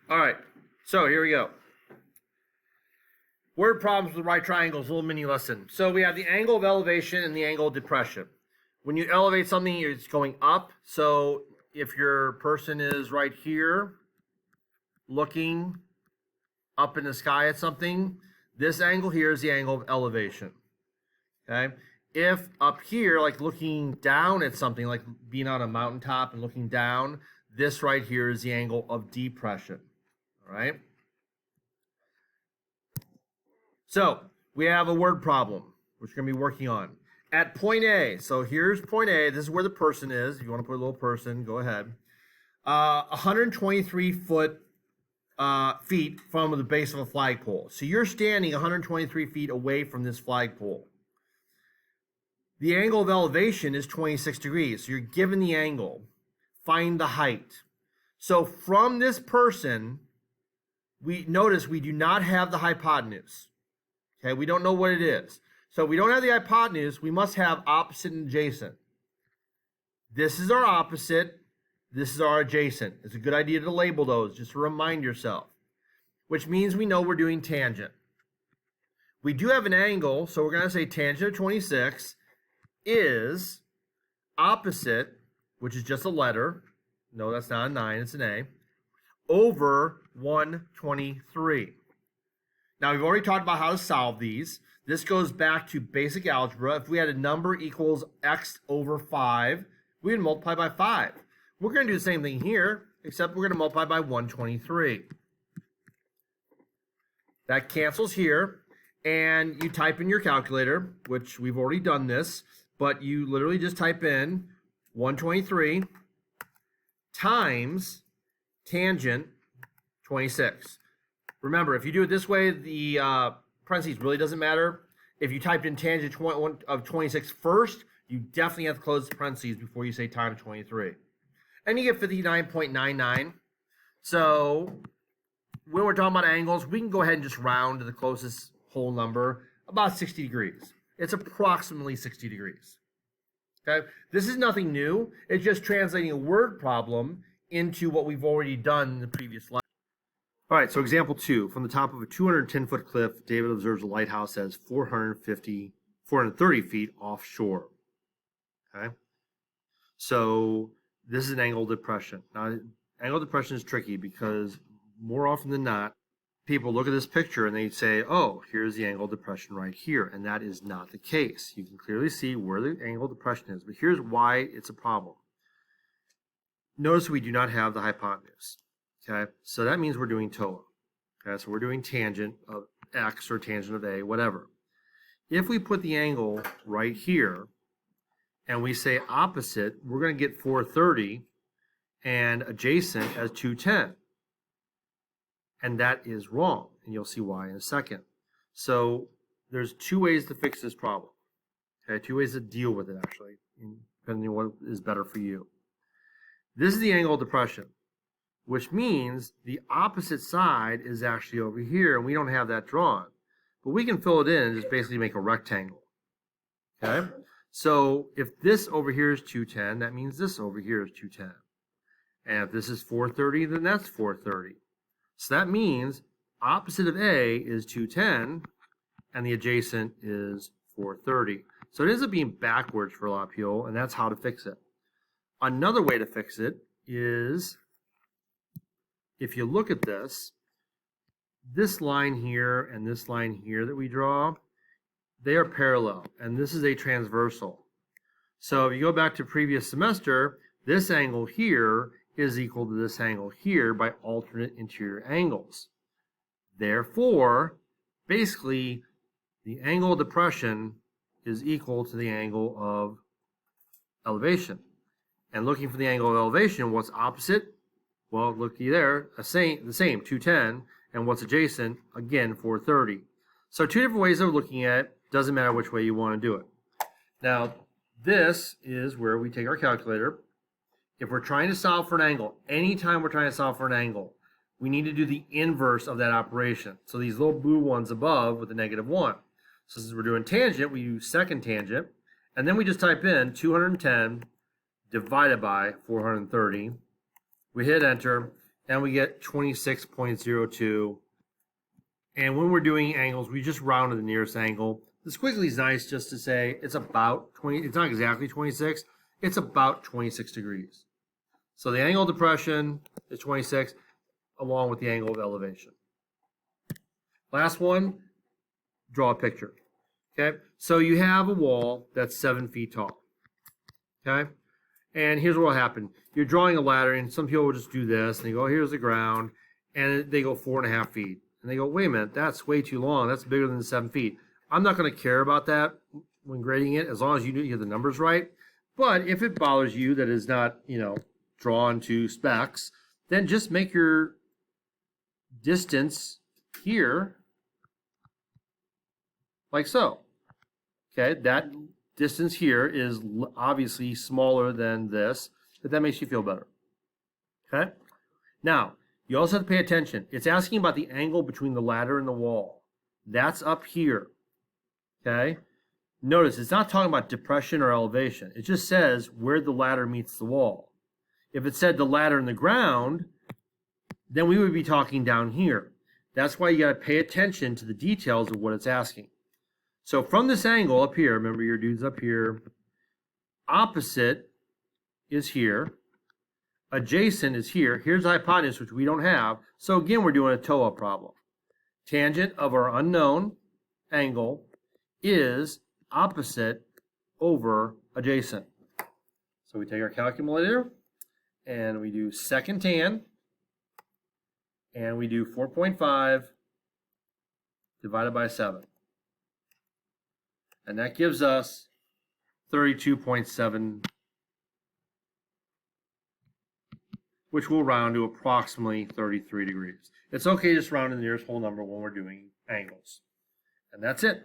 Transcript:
All right, so here we go. Word problems with right triangles, little mini lesson. So we have the angle of elevation and the angle of depression. When you elevate something, it's going up. So if your person is right here looking up in the sky at something, this angle here is the angle of elevation. Okay. If up here, like looking down at something, like being on a mountaintop and looking down, this right here is the angle of depression. All right. So we have a word problem, which we're going to be working on. At point A, so here's point A. This is where the person is. If you want to put a little person, go ahead. 123 feet from the base of a flagpole. So you're standing 123 feet away from this flagpole. The angle of elevation is 26 degrees. So you're given the angle. Find the height. So from this person, we notice we do not have the hypotenuse. Okay, we don't know what it is. So if we don't have the hypotenuse, we must have opposite and adjacent. This is our opposite. This is our adjacent. It's a good idea to label those just to remind yourself, which means we know we're doing tangent. We do have an angle, so we're going to say tangent of 26 is opposite, which is just a letter. No, that's not a 9, it's an A, over 123. Now, we've already talked about how to solve these. This goes back to basic algebra. If we had a number equals x over 5, we would multiply by 5. We're going to do the same thing here, except we're going to multiply by 123. That cancels here, and you type in your calculator, which we've already done this, but you literally just type in 123 times tangent 26. Remember, if you do it this way, the parentheses really doesn't matter. If you typed in tangent of 26 first, you definitely have to close the parentheses before you say times 23. And you get 59.99. So when we're talking about angles, we can go ahead and just round to the closest whole number, about 60 degrees. It's approximately 60 degrees. Okay, this is nothing new. It's just translating a word problem into what we've already done in the previous slide. All right, so example 2. From the top of a 210-foot cliff, David observes a lighthouse as 430 feet offshore. Okay, so this is an angle depression. Now, angle depression is tricky because more often than not, people look at this picture and they say, oh, here's the angle depression right here, and that is not the case. You can clearly see where the angle depression is, but here's why it's a problem. Notice we do not have the hypotenuse. Okay, so that means we're doing TOA. Okay, so we're doing tangent of x or tangent of a, whatever. If we put the angle right here and we say opposite, we're going to get 430 and adjacent as 210. And that is wrong, and you'll see why in a second. So there's two ways to fix this problem. Okay, two ways to deal with it, actually, depending on what is better for you. This is the angle of depression, which means the opposite side is actually over here, and we don't have that drawn. But we can fill it in and just basically make a rectangle. Okay? So if this over here is 210, that means this over here is 210. And if this is 430, then that's 430. So that means opposite of A is 210, and the adjacent is 430. So it ends up being backwards for a lot of people, and that's how to fix it. Another way to fix it is, if you look at this line here and this line here that we draw, they are parallel, and this is a transversal. So if you go back to previous semester, this angle here is equal to this angle here by alternate interior angles. Therefore, basically, the angle of depression is equal to the angle of elevation. And looking for the angle of elevation, what's opposite? Well, looky there, the same, 210, and what's adjacent? Again, 430. So two different ways of looking at it. Doesn't matter which way you want to do it. Now, this is where we take our calculator. If we're trying to solve for an angle, anytime we're trying to solve for an angle, we need to do the inverse of that operation. So these little blue ones above with the -1. So since we're doing tangent, we use second tangent, and then we just type in 210 divided by 430. We hit enter, and we get 26.02. And when we're doing angles, we just round to the nearest angle. The squiggly is nice just to say it's about 20, it's not exactly 26, it's about 26 degrees. So the angle of depression is 26 along with the angle of elevation. Last one, draw a picture. Okay, so you have a wall that's 7 feet tall. Okay, and here's what will happen. You're drawing a ladder, and some people will just do this, and they go, here's the ground, and they go 4.5 feet. And they go, wait a minute, that's way too long. That's bigger than 7 feet. I'm not going to care about that when grading it, as long as you get the numbers right. But if it bothers you that is not, drawn to specs, then just make your distance here like so. Okay, that distance here is obviously smaller than this, but that makes you feel better. Okay, now you also have to pay attention. It's asking about the angle between the ladder and the wall. That's up here. Okay, notice it's not talking about depression or elevation. It just says where the ladder meets the wall. If it said the ladder and the ground, then we would be talking down here. That's why you got to pay attention to the details of what it's asking. So from this angle up here, remember your dude's up here, opposite is here, adjacent is here. Here's the hypotenuse, which we don't have. So again, we're doing a TOA problem. Tangent of our unknown angle is opposite over adjacent. So we take our calculator and we do second tan, and we do 4.5 divided by 7. And that gives us 32.7, which will round to approximately 33 degrees. It's okay just round to the nearest whole number when we're doing angles. And that's it.